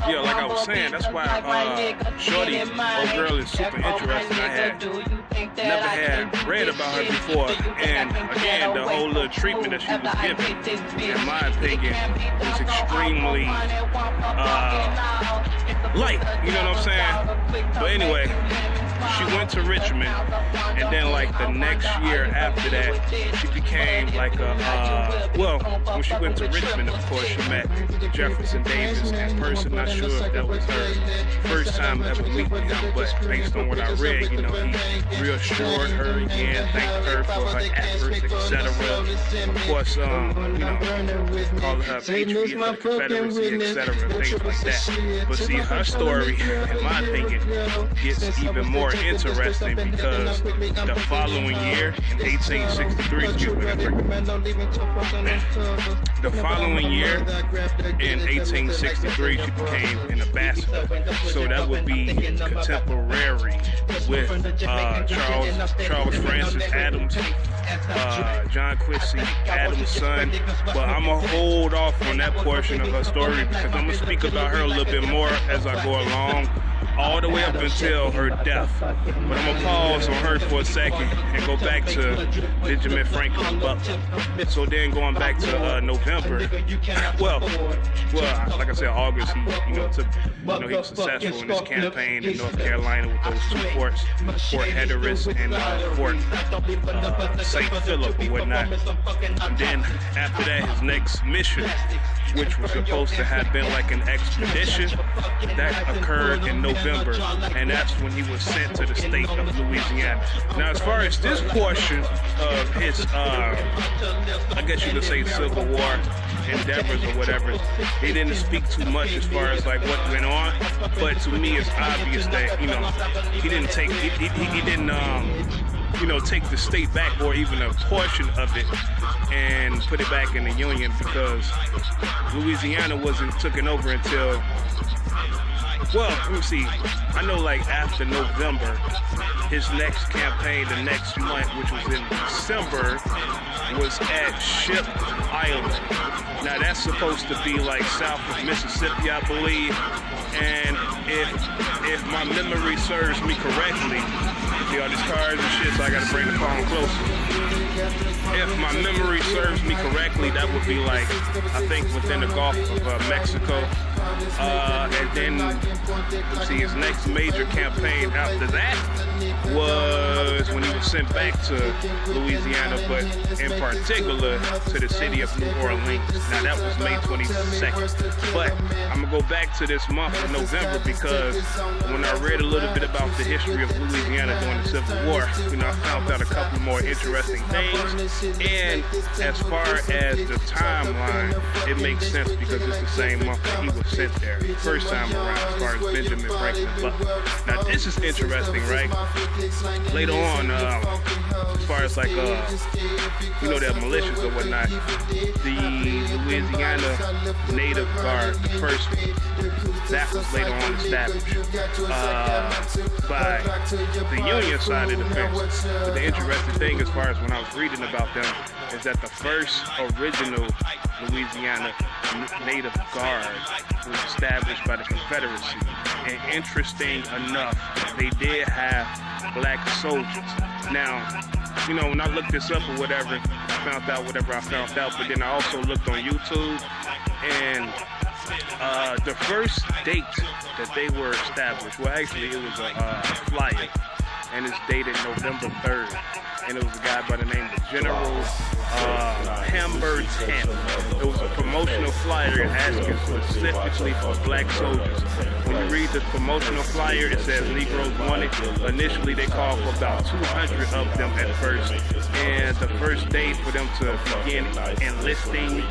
Yeah, like I was saying, that's why Shorty, old girl, is super interesting. I had never had read about her before, and again, the whole little treatment that she was given, in my opinion, is extremely light. You know what I'm saying? But anyway, she went to Richmond, and then like the next year after that, she became like well, when she went to Richmond, of course, she met Jefferson Davis in person. Not sure if that was her first time ever meeting him, but based on what I read, you know, he reassured her again, thanked her for her efforts, etc. Of course, you know, called her patriot of the Confederacy, etc., things like that. But see, her story, in my opinion, gets even more interesting because the following year, in 1863, the following year, in 1863, she became an ambassador. So that would be contemporary with Charles Francis Adams, John Quincy Adams' son. But I'm going to hold off on that portion of her story because I'm going to speak about her a little bit more as I go along, all the way up until her death. But I'm going to pause on her for a second and go back to Benjamin Franklin Butler. So then going back to November, well, like I said, August, he was successful in his campaign in North Carolina with those two forts, Fort Hatteras and Fort St. Philip or whatnot. And then after that, his next mission, which was supposed to have been like an expedition, that occurred in November, and that's when he was sent to the state of Louisiana. Now, as far as this portion of his, I guess you could say Civil War endeavors or whatever, he didn't speak too much as far as like what went on, but to me it's obvious that, you know, he didn't take, he didn't, you know, take the state back or even a portion of it and put it back in the Union, because Louisiana wasn't taken over until, well, let me see, I know like after November, his next campaign, the next month, which was in December, was at Ship Island. Now that's supposed to be like south of Mississippi, I believe, and if my memory serves me correctly, see all these cars and shit, so I gotta bring the phone closer. If my memory serves me correctly, that would be like, I think within the Gulf of Mexico. And then, let's see, his next major campaign after that was when he was sent back to Louisiana, but in particular to the city of New Orleans. Now that was May 22nd. But I'm gonna go back to this month of November because when I read a little bit about the history of Louisiana during the Civil War, you know, I found out a couple more interesting things. And as far as the timeline, it makes sense because it's the same month that he was sent there first time around, as far as Benjamin Franklin Butler. Now this is interesting, right? Later on, as far as like, you know, their militias or whatnot, the Louisiana Native Guard, the first one, that was later on established by the Union side of the fence. But the interesting thing, as far as when I was reading about them, is that the first original Louisiana Native Guard was established by the Confederacy. And interesting enough, they did have black soldiers. Now, you know, when I looked this up or whatever, I found out whatever I found out, but then I also looked on YouTube, and the first date that they were established, well, actually it was a flyer, and it's dated November 3rd, and it was a guy by the name of General Hamburg 10. It was a promotional flyer asking specifically for black soldiers. When you read the promotional flyer, it says Negroes wanted. Initially, they called for about 200 of them at first. And the first day for them to begin enlisting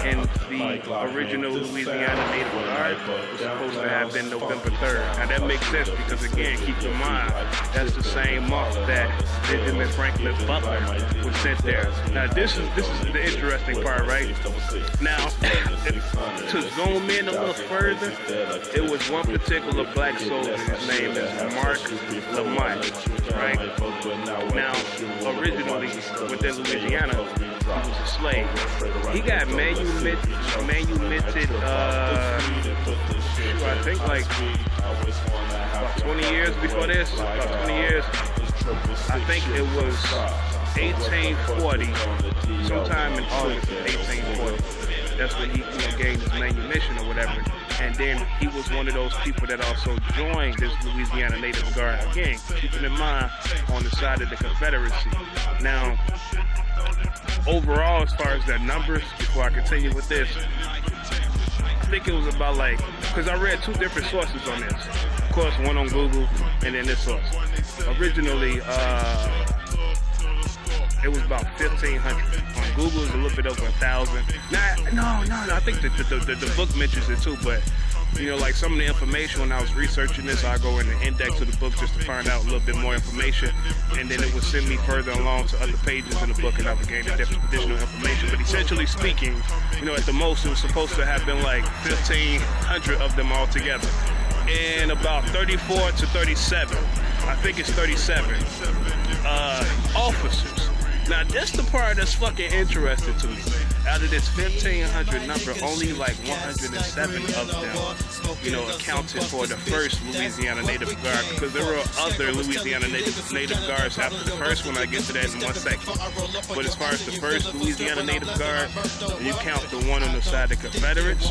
in the original Louisiana Native Guard was supposed to have been November 3rd. Now, that makes sense because, again, keep in mind, that's the same month that Benjamin Franklin Butler was sent there. Now, this is the interesting part, right? Now, to zoom in a little further, it was one particular black soldier. His name is Mark Lamont, right? Now, originally within Louisiana, he was a slave. He got manumitted, I think like about 20 years before this, about 20 years. I think it was 1840, sometime in August of 1840. That's when he gained his manumission or whatever. And then he was one of those people that also joined this Louisiana Native Guard. Again, keeping in mind on the side of the Confederacy. Now, overall, as far as their numbers, before I continue with this, I think it was about like, because I read two different sources on this. Of course, one on Google and then this source. Originally, it was about 1,500. On Google, it's a little bit over 1,000. No. I think the book mentions it too, but like some of the information when I was researching this, I go in the index of the book just to find out a little bit more information, and then it would send me further along to other pages in the book, and I would gain additional information. But essentially speaking, at the most, it was supposed to have been like 1,500 of them all together. And about 34 to 37, I think it's 37, officers. Now, that's the part that's fucking interesting to me. Out of this 1,500 number, only like 107 of them, accounted for the first Louisiana Native Guard, because there were other Louisiana Native Guards after the first one. I get to that in 1 second. But as far as the first Louisiana Native Guard, you count the one on the side of the Confederates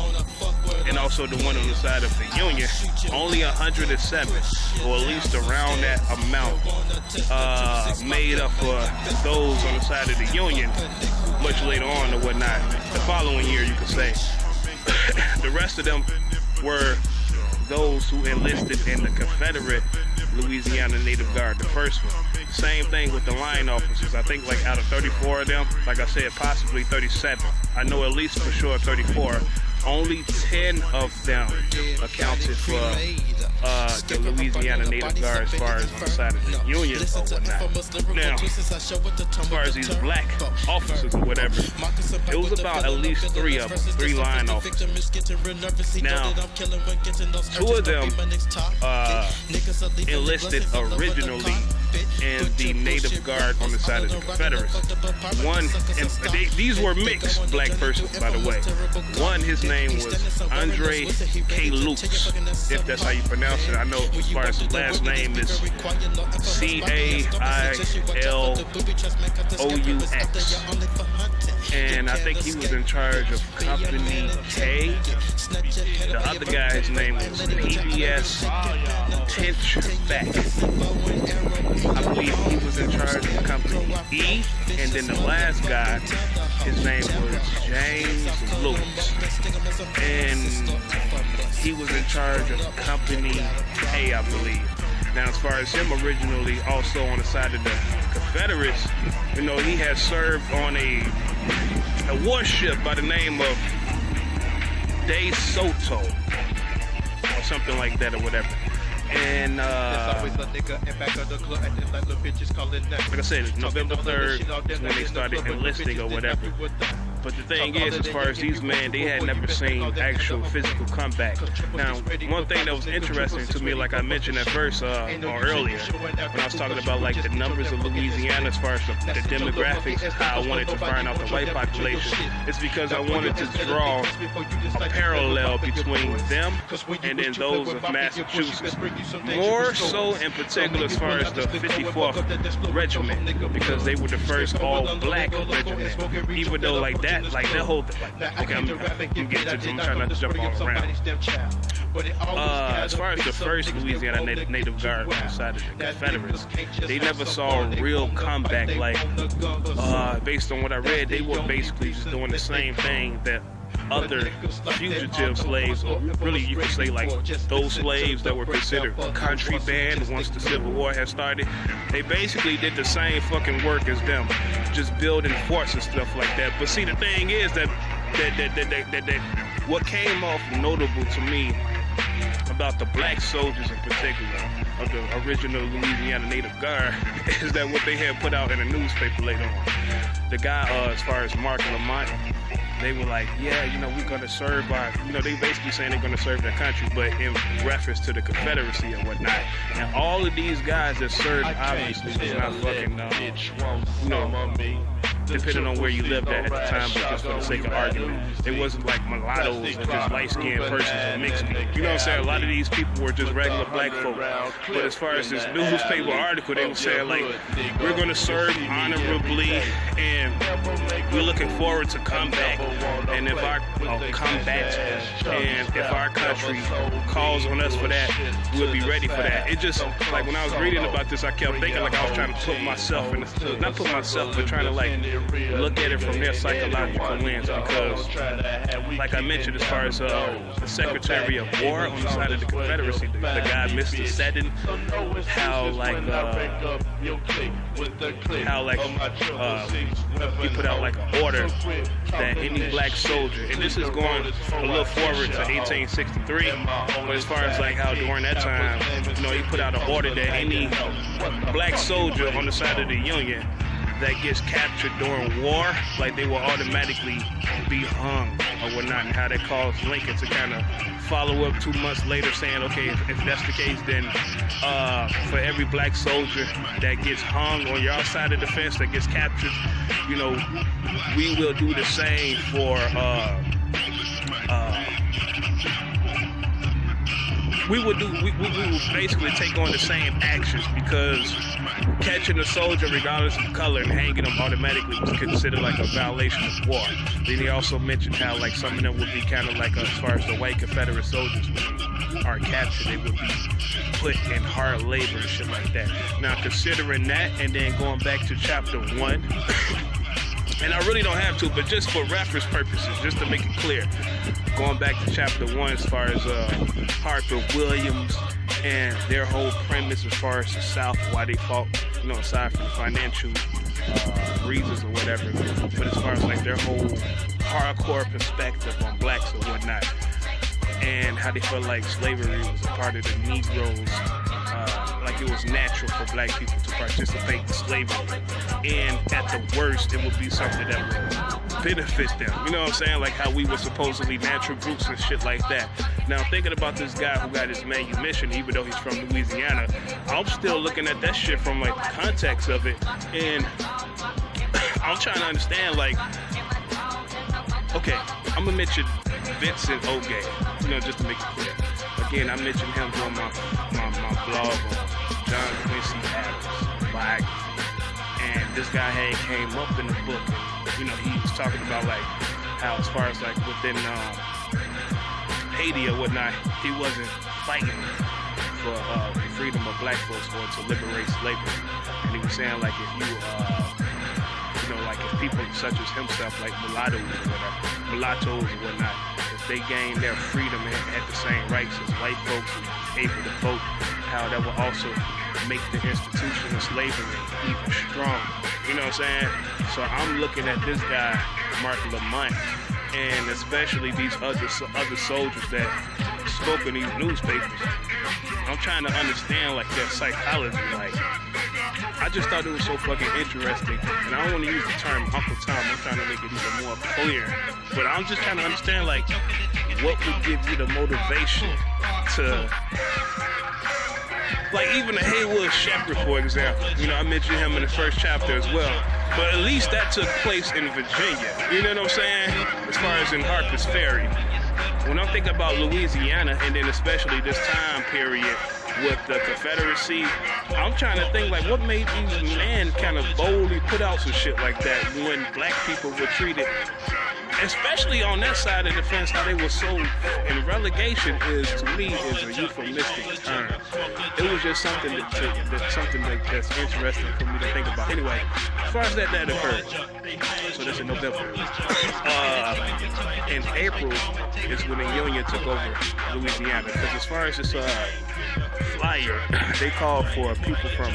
and also the one on the side of the Union, only 107, or at least around that amount, made up for those on the side of the Union much later on or whatnot. The following year, you could say. The rest of them were those who enlisted in the Confederate Louisiana Native Guard, the first one. Same thing with the line officers. I think like out of 34 of them, like I said, possibly 37. I know at least for sure 34. Only 10 of them accounted for the Louisiana Native Guard as far as on the side of the Union or whatnot. Now, as far as these black officers or whatever, it was about at least 3 of them, 3 line officers. Now, 2 of them enlisted originally in the Native Guard on the side of the Confederacy. One, and these were mixed black persons, by the way. One, his name was Andre K. Lukes, if that's how you pronounce it. I know as far as his last name is Cailous. And I think he was in charge of Company K. The other guy's name was PBS Tinchback. I believe he was in charge of Company E. And then the last guy, his name was James Lewis. And he was in charge of Company A, I believe. Now, as far as him originally, also on the side of the Confederates, he had served on a warship by the name of De Soto, or something like that, or whatever. And like I said, November 3rd is when they started enlisting or whatever. But the thing is, as far as these men, they had never seen actual physical combat. Now, one thing that was interesting to me, like I mentioned at first or earlier, when I was talking about like the numbers of Louisiana as far as the demographics, how I wanted to find out the white population, it's because I wanted to draw a parallel between them and then those of Massachusetts. More so in particular as far as the 54th Regiment, because they were the first all-black regiment. Even though like that whole thing, okay, I'm trying not to jump all around. As far as the first Louisiana Native Guard on the side of the Confederates, they never saw real combat. Based on what I read, they were basically just doing the same thing that other fugitive slaves, or really you could say like those slaves that were considered contraband once the Civil War had started, they basically did the same fucking work as them, just building forts and stuff like that. But see, the thing is that what came off notable to me about the black soldiers in particular of the original Louisiana Native Guard is that what they had put out in the newspaper later on. The guy, as far as Mark Lamont, they were like, we're going to serve our, they basically saying they're going to serve their country, but in reference to the Confederacy and whatnot. And all of these guys that served obviously was not fucking, depending on where you lived at the time, but just for the sake of argument. It wasn't like mulattoes or just light-skinned persons or mixed people. You know what I'm saying? A lot of these people were just regular black folk. But as far as this newspaper article, they were saying, like, we're going to serve honorably, and we're looking forward to comeback. And if our combat, and if our country calls on us for that, we'll be ready for that. It just, like, when I was reading about this, I kept thinking like I was trying to put myself in, not put myself, but trying to like look at it from their psychological lens, because like I mentioned, as far as the Secretary of War on the side of the Confederacy, the guy Mr. Seddon, how he put out like an order that any black soldier, and this is going a little forward to 1863, but as far as like how during that time, you know, he put out an order that any black soldier on the side of the Union that gets captured during war, like they will automatically be hung or whatnot, and how that caused Lincoln to kind of follow up 2 months later saying, okay, if that's the case, then for every black soldier that gets hung on your side of the fence, that gets captured, you know, we will do the same for we will basically take on the same actions, because catching a soldier regardless of color and hanging them automatically was considered like a violation of war. Then he also mentioned how like some of them would be kind of like, as far as the white Confederate soldiers are captured, they would be put in hard labor and shit like that. Now considering that, and then going back to chapter 1, and I really don't have to, but just for reference purposes, just to make it clear, going back to chapter 1, as far as Harper Williams and their whole premise as far as the South, why they fought, you know, aside from financial reasons or whatever, but as far as like their whole hardcore perspective on blacks or whatnot, and how they felt like slavery was a part of the Negroes, like it was natural for black people to participate in slavery, and at the worst it would be something that would benefit them, you know what I'm saying, like how we were supposedly natural groups and shit like that. Now thinking about this guy who got his manumission, even though he's from Louisiana, I'm still looking at that shit from like the context of it, and I'm trying to understand, like, okay, I'm gonna mention Vincent Ogay, you know, just to make it clear. Again, I mentioned him doing my blog on John Quincy Adams biography, and this guy had came up in the book, and, you know, he was talking about like how, as far as like within Haiti or whatnot, he wasn't fighting for the freedom of black folks or to liberate slavery, and he was saying like if you you know, like if people such as himself, like mulattoes or whatnot, if they gain their freedom and had the same rights as white folks and able to vote, how that will also make the institution of slavery even stronger. You know what I'm saying? So I'm looking at this guy, Mark Lamont, and especially these other soldiers that spoke in these newspapers. I'm trying to understand like their psychology. Like, I just thought it was so fucking interesting, and I don't want to use the term Uncle Tom. I'm trying to make it even more clear, but I'm just trying to understand like what would give you the motivation to, like, even the Haywood Shepherd, for example. You know, I mentioned him in the first chapter as well, but at least that took place in Virginia. You know what I'm saying? As far as in Harper's Ferry. When I'm thinking about Louisiana, and then especially this time period with the Confederacy, I'm trying to think like what made these men kind of boldly put out some shit like that when black people were treated, especially on that side of the fence, how they were so in relegation is, to me, is a euphemistic term. It was just something that's interesting for me to think about. Anyway, as far as that occurred, so that's in November. In April is when the Union took over Louisiana, because as far as this flyer, they called for people from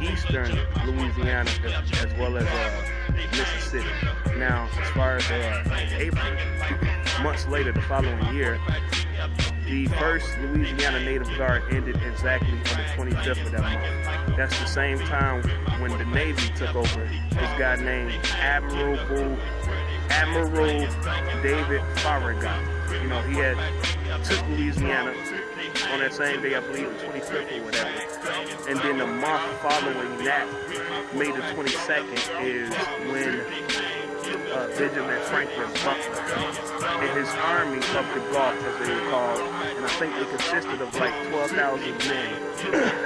eastern Louisiana as well as Mississippi. Now, as far as April, months later, the following year, the first Louisiana Native Guard ended exactly on the 25th of that month. That's the same time when the Navy took over. This guy named Admiral David Farragut. You know, he had took Louisiana on that same day, I believe the 25th or whatever. And then the month following that, May the 22nd, is when Benjamin Franklin Butler and his army up the Gulf, as they were called, and I think they consisted of like 12,000 men.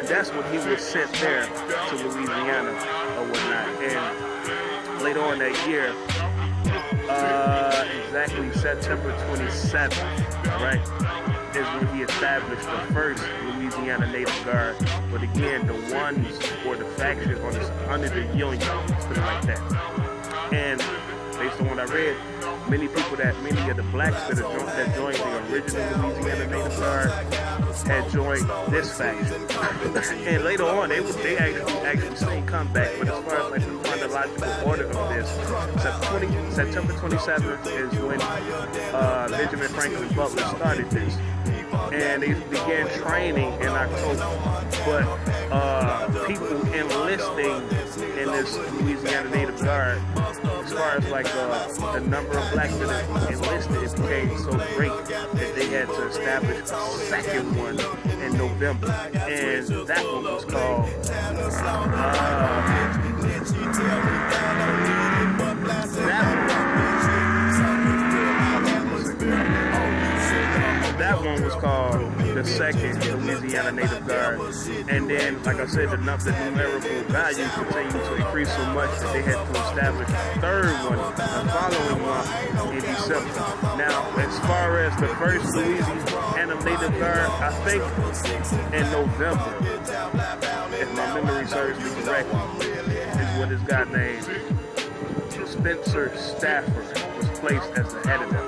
That's when he was sent there to Louisiana or whatnot. And later on that year, exactly September 27th, all right, is when he established the first Louisiana Native Guard. But again, the ones or the faction under the Union, let's put it like that. And based on what I read, many of the blacks that joined the original Louisiana Native Guard had joined this faction. And later on, they actually seen comeback. But as far as like the chronological order of this, September 27th is when Benjamin Franklin Butler started this. And they began training in October. But people enlisting in this Louisiana Native Guard, as far as like the number of blacks that enlisted, it became so great that they had to establish a second one in November. And that one was called that one was called the second Louisiana Native Guard. And then, like I said, the numerical value continued to increase so much that they had to establish a third one the following month in December. Now, as far as the first Louisiana Native Guard, I think in November, if my memory serves me correctly, is when this guy named Spencer Stafford was placed as the head of them.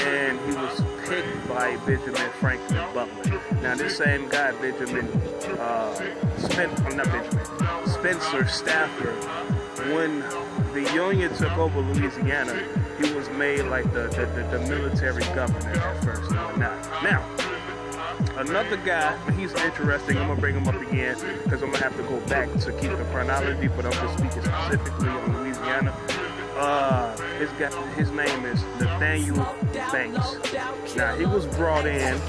And he was picked by Benjamin Franklin Butler. Now, this same guy, Spencer Stafford, when the Union took over Louisiana, he was made like the military governor at first and whatnot. Now, another guy, he's interesting. I'm gonna bring him up again because I'm gonna have to go back to keep the chronology, but I'm just speaking specifically on Louisiana. His name is Nathaniel Banks. Now, he was brought in,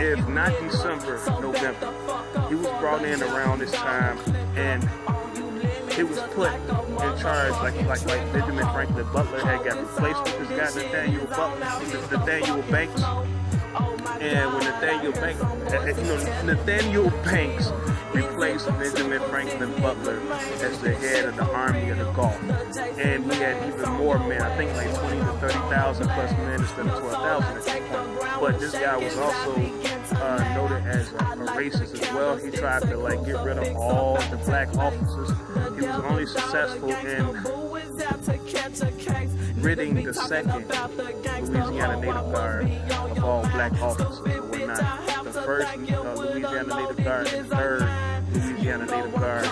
if not December, November. He was brought in around this time, and he was put in charge, like Benjamin Franklin Butler had got replaced with this guy, Nathaniel Banks. And when Nathaniel Banks replaced Benjamin Franklin Butler as the head of the Army of the Gulf. And he had even more men, I think like 20 to 30,000 plus men instead of 12,000 at that point. But this guy was also noted as a racist as well. He tried to like get rid of all the black officers. He was only successful in ridding the second Louisiana Native Guard of all black officers and whatnot. The first Louisiana Native Guard and third Louisiana Native Guard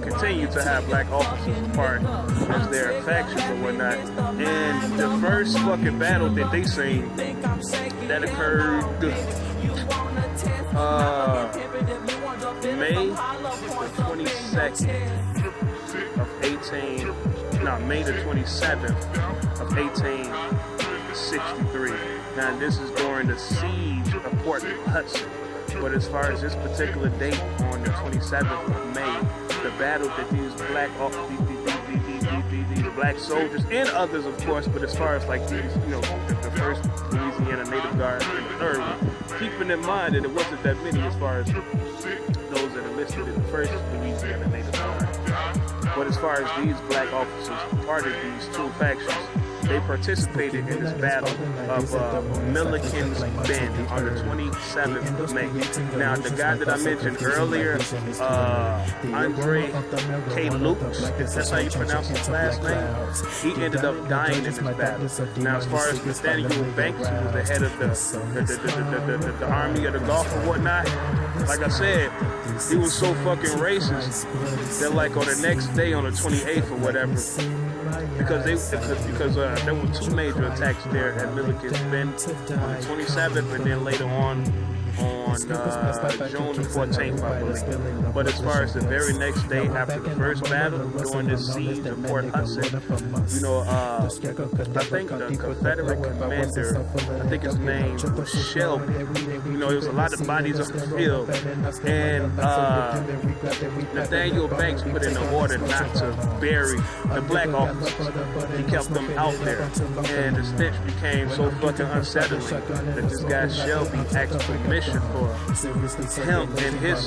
continue to have black officers as part of their factions and whatnot. And the first fucking battle that they seen that occurred May the 27th of 1863. Now, this is during the siege of Port Hudson. But as far as this particular date on the 27th of May, the battle that these black soldiers and others, of course, but as far as like these, the first Louisiana Native Guard and the third one, keeping in mind that it wasn't that many as far as those that enlisted in the first Louisiana Native Guard. But as far as these black officers, part of these two factions, they participated in this battle of Milliken's Bend on the 27th of May. Now, the guy that I mentioned earlier, Andre K. Lukes, that's how you pronounce his last name, he ended up dying in this battle. Now, as far as Nathaniel Banks, who was the head of the Army of the Gulf or whatnot, like I said, he was so fucking racist that like on the next day, on the 28th or whatever, because there were two major attacks there at Milliken's Bend on the 27th, and then later on on June 14th, I believe. But as far as the very next day after the first battle, during this siege of Port Hudson, you know, I think the Confederate commander, I think his name was Shelby, you know, there was a lot of bodies on the field, and Nathaniel Banks put in an order not to bury the black officers. He kept them out there, and the stench became so fucking unsettling that this guy Shelby asked permission for him and his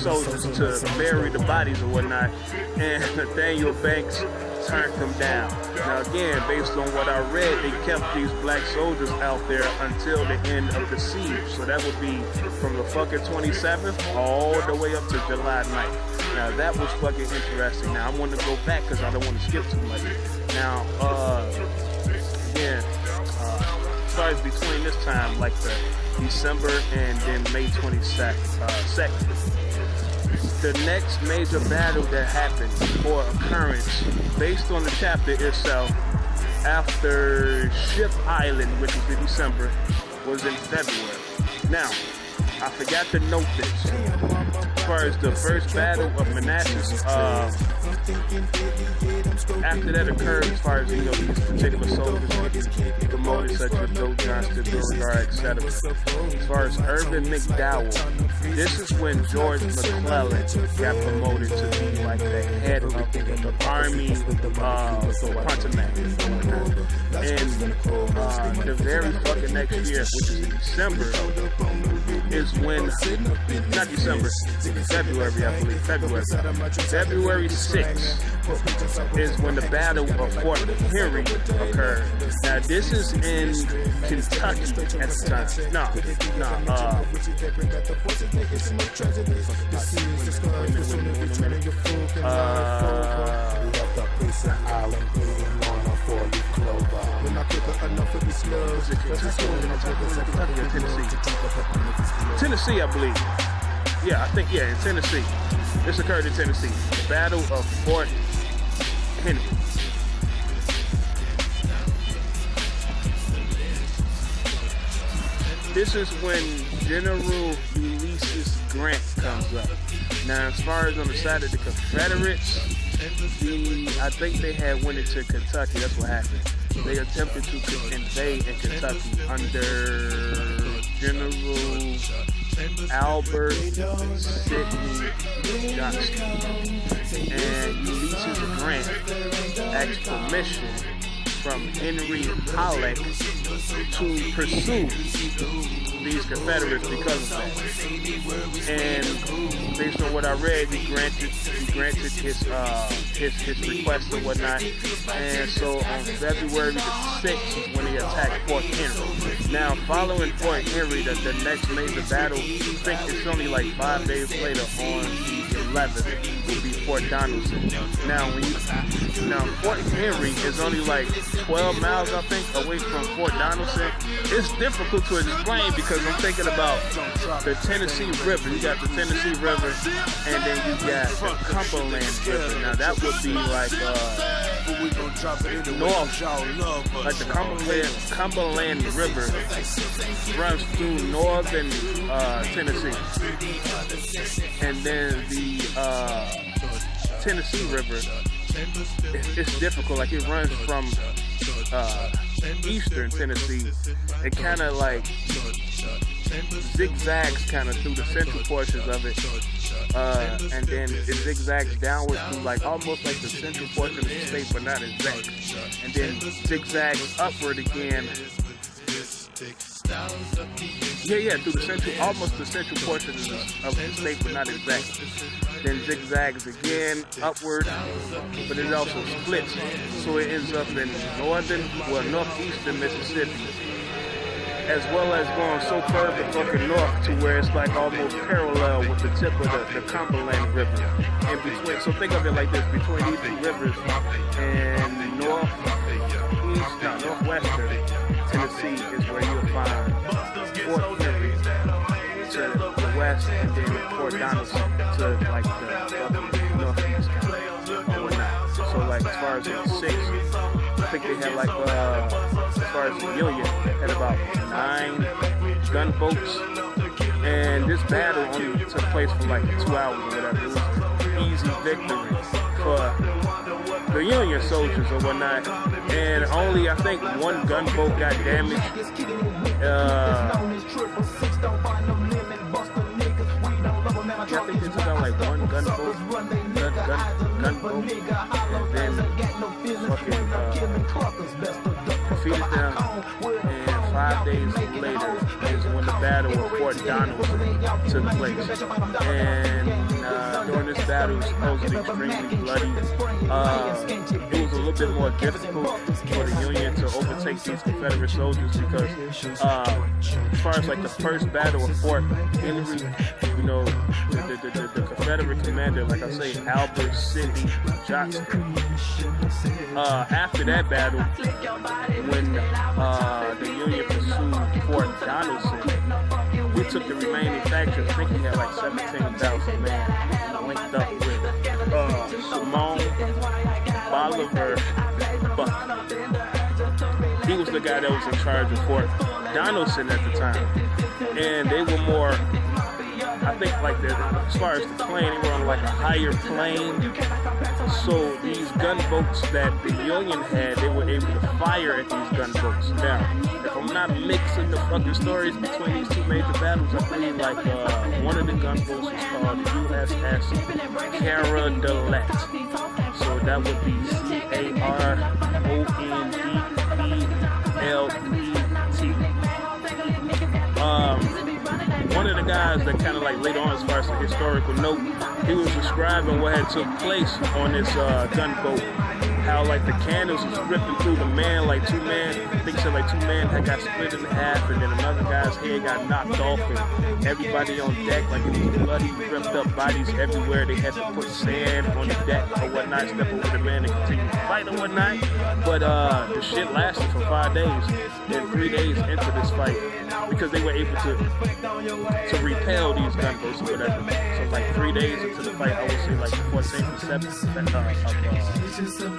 soldiers to bury the bodies or whatnot, and Nathaniel Banks turned them down. Now again, based on what I read, they kept these black soldiers out there until the end of the siege. So that would be from the fucking 27th all the way up to July 9th. Now that was fucking interesting. Now I want to go back because I don't want to skip too much. Now, again, as far as between this time, like the December and then May 22nd, the next major battle that happened or occurrence based on the chapter itself after Ship Island, which was in December, was in February. Now, I forgot to note this. As far as the first battle of Manassas, after that occurred, as far as, you know, these particular soldiers getting promoted, such as Joe Johnston, Beauregard, etc. As far as Irvin McDowell, this is when George McClellan got promoted to be like the head of the Army Frontenac. And the very fucking next year, which is in December, is when, not December, February, I believe, February 6th is when the Battle of Fort Henry occurred. Now, this is in Kentucky at the time. Tennessee, I believe. Yeah, I think, in Tennessee. This occurred in Tennessee. The Battle of Fort Henry. This is when General Ulysses Grant comes up. Now, as far as on the side of the Confederates, I think they had went into Kentucky. That's what happened. They attempted to invade in Kentucky under General Albert Sidney Johnston. And Ulysses Grant asked permission from Henry Halleck to pursue these Confederates because of that. And based on what I read, he granted his request or whatnot. And so on February the 6th is when he attacked Fort Henry. Now, following Fort Henry, the next major battle, I think it's only like 5 days later on the 11th, will be Fort Donelson. Now Fort Henry is only like 12 miles, I think, away from Fort Donelson. It's difficult to explain because I'm thinking about the Tennessee River. You got the Tennessee River, and then you got the Cumberland River. Now that would be like north, like the Cumberland River runs through northern Tennessee, and then the Tennessee River, it's difficult. Like it runs from eastern Tennessee. It kind of like zigzags kind of through the central portions of it, and then it zigzags downward through like almost like the central portion of the state, but not exact, and then zigzags upward again. Through the central, almost the central portion of the state, but not exact. Then zigzags again upward, but it also splits, so it ends up in northeastern Mississippi, as well as going so further fucking north to where it's like almost parallel with the tip of the Cumberland River. In between, so think of it like this: between these two rivers and northwestern Tennessee is where you'll find Fort Henry to the west, and then Fort Donelson to like the northeast or whatnot. So like as far as the 6th, I think they had like as far as the Union, had about 9 gunboats, And this battle only took place for like 2 hours or whatever. It was an easy victory for the Union soldiers or whatnot. And only, I think, one gunboat got damaged. I think they took out like one gunboat, and then fucking defeated them. And 5 days later is when the battle of Fort Donelson took place. And during this battle, it was supposedly extremely bloody. It was a little bit more difficult for the Union to overtake these Confederate soldiers because as far as like the first battle of Fort Henry, you know, the Confederate commander, like I say, Albert Sidney Johnston. After that battle, when the Union pursued Fort Donelson, we took the remaining factions. I think he had like 17,000 men linked up with Simon Bolivar Buck. He was the guy that was in charge of Fort Donelson at the time, and they were more, I think, like as far as the plane, they were on like a higher plane. So these gunboats that the Union had, they were able to fire at these gunboats. Now, if I'm not mixing the fucking stories between these two major battles, I believe like one of the gunboats was called USS Carondelet. So that would be Carondelet. One of the guys that kind of like later on, as far as the historical note, he was describing what had took place on this gunboat. How like the cannons was ripping through the man, like two men, I think he said like 2 men had got split in half, and then another guy's head got knocked off, and everybody on deck, like it was bloody, ripped up bodies everywhere. They had to put sand on the deck or whatnot, step over the man and continue to fight or whatnot. But the shit lasted for 5 days. Then 3 days into this fight, because they were able to repel these gunboats or whatever. So like 3 days into the fight, I would say like the 14th or 7th of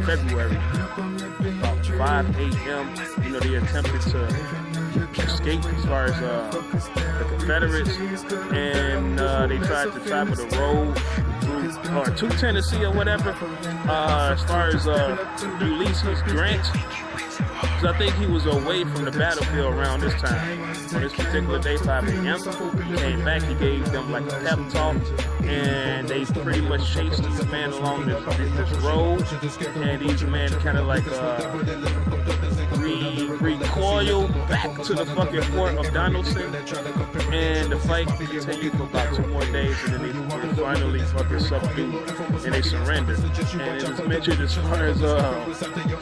February, about 5 a.m., you know, they attempted to escape as far as the Confederates, and they tried to travel the road to Tennessee or whatever. As far as Ulysses Grant, because I think he was away from the battlefield around this time. On this particular day, 5 a.m., he came back, he gave them like a pep talk, and they pretty much chased these men along this road, and these men kind of like recoiled back to the fucking Fort of Donelson, and the fight continued for about 2 more days, and then they were finally fucking subdued, and they surrendered. And it was mentioned as far as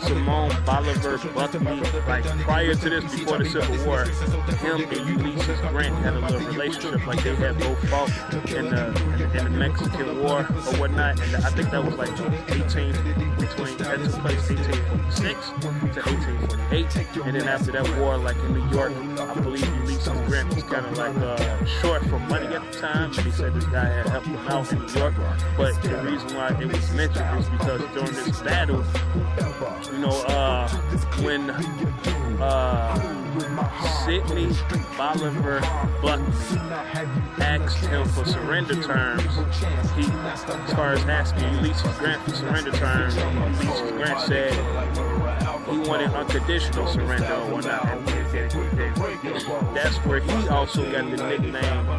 Simon Bolivar Buckney, like prior to this, before the Civil War, him and Ulysses Grant had a little relationship, like they had both fought in the Mexican War or whatnot, and I think that was like that took place 1846 to 1848, and then after that war, like in New York, I believe Ulysses Grant was kind of like short for money at the time, and he said this guy had helped him out in New York, but the reason why it was mentioned is because during this battle, you know, when Sidney Bolivar Buckney asked him for surrender terms, he, as far as asking Ulysses Grant for surrender terms, Ulysses Grant said he wanted unconditional surrender or whatnot. And that's where he also got the nickname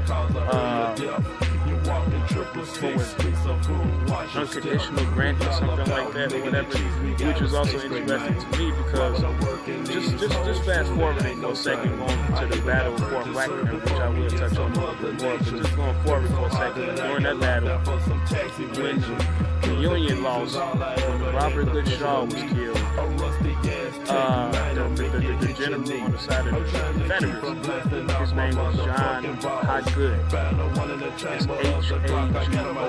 unconditional grant or something like that or whatever, which is also interesting to me because just fast forwarding for a second, going to the battle of Fort Wagner, which I will touch on a little bit more, but just going forward for a second, during that battle, when the Union lost, when Robert Goodshaw was killed, the general on the side of the Confederates, his name was John Haggood. It's H-A-G-O-O.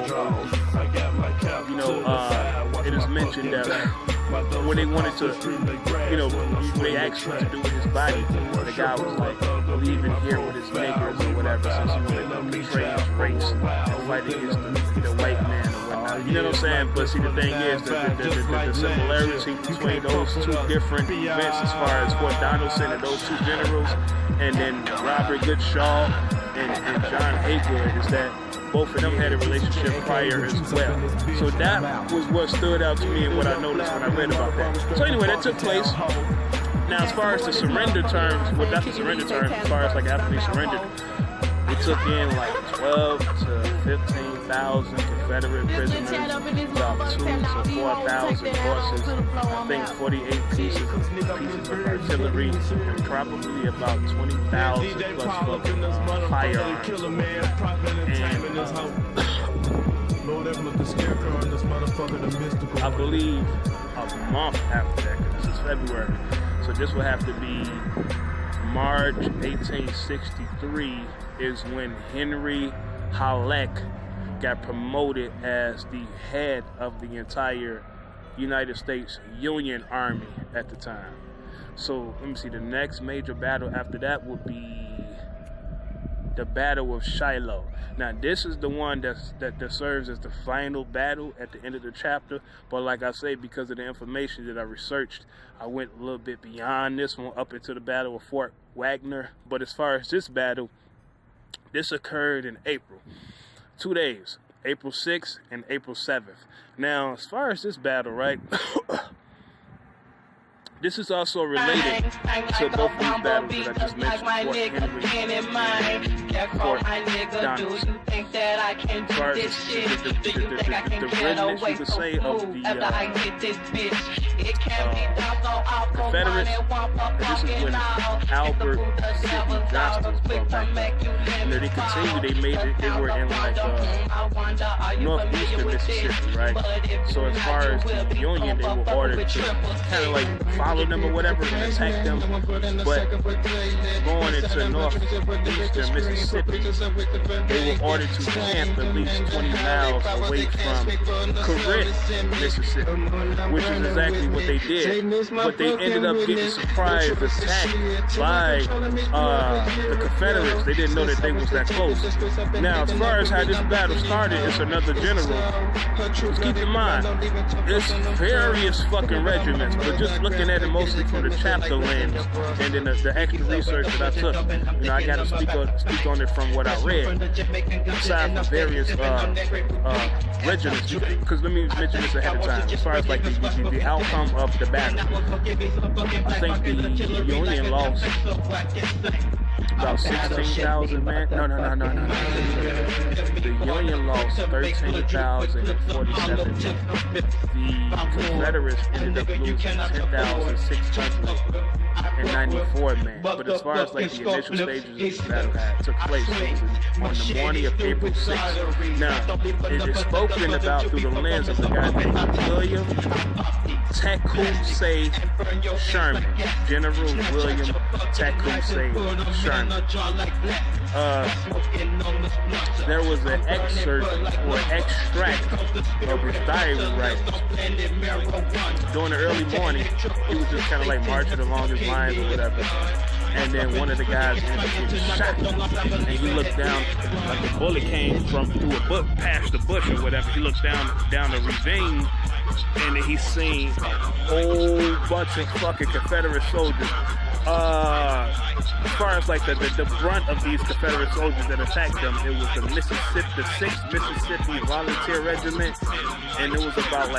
You know, it is mentioned that when they wanted to, you know, they asked what to do with his body, the guy was like, leave it here with his niggers or whatever, since he wanted to betray his race and fight against the white man or whatnot. You know what I'm saying? But see, the thing is, the similarity between those two different events as far as Fort Donelson and those two generals, and then Robert Goodshaw and John Haywood, is that both of them had a relationship prior as well. So that was what stood out to me and what I noticed when I read about that. So anyway, that took place. Now, as far as the surrender terms, well, not the surrender terms, as far as like after they surrendered, they took in like 12 to 15,000 Confederate prisoners, about 2 to 4,000 horses, I think 48 pieces of artillery, and probably about 20,000 plus firearms. And I believe a month after that, because this is February, so this will have to be March 1863 is when Henry Halleck got promoted as the head of the entire United States Union Army at the time. So let me see, the next major battle after that would be the Battle of Shiloh. Now this is the one that serves as the final battle at the end of the chapter, but like I say, because of the information that I researched, I went a little bit beyond this one up into the Battle of Fort Wagner. But as far as this battle, this occurred in April. 2 days, April 6th and April 7th. Now, as far as this battle, right, this is also related to both of these battles that I just mentioned, Fort Henry and Fort Donelson. As far as the readiness, you could say, of the Confederates, and this is when Albert Sidney Johnston's brother. And then they continued, they made it, they were in like northeastern Mississippi, right? So as far as the Union, they were ordered to kind of like follow them or whatever and attack them, but going into northeastern Mississippi, they were ordered to camp at least 20 miles away from Corinth, Mississippi, which is exactly what they did. But they ended up getting surprise attacked by the Confederates. They didn't know that they was that close. Now, as far as how this battle started, it's another general. Just keep in mind, it's various fucking regiments, but just looking at it mostly from the chapter lens, and then the extra research that I took, you know, I got to speak on it from what I read. Aside from various regiments, because let me mention this ahead of time. As far as like the outcome of the battle, I think the Union lost about 16,000 men. No. The Union lost 13,047 men. The Confederates ended up losing 10,694 men. But as far as like the initial stages of the battle took place, it was on the morning of April 6th. Now, it is spoken about through the lens of the guy named William Tecumseh Sherman. General William Tecumseh Sherman. There was an excerpt or extract of his diary writings. During the early morning, he was just kind of like marching along his lines or whatever. And then one of the guys ended up getting shot. And he looked down, like the bullet came from through a book, past the bush or whatever. He looks down the ravine, and then he's seen a whole bunch of fucking Confederate soldiers. As far as like the brunt of these Confederate soldiers that attacked them, it was the 6th Mississippi Volunteer Regiment, and it was about like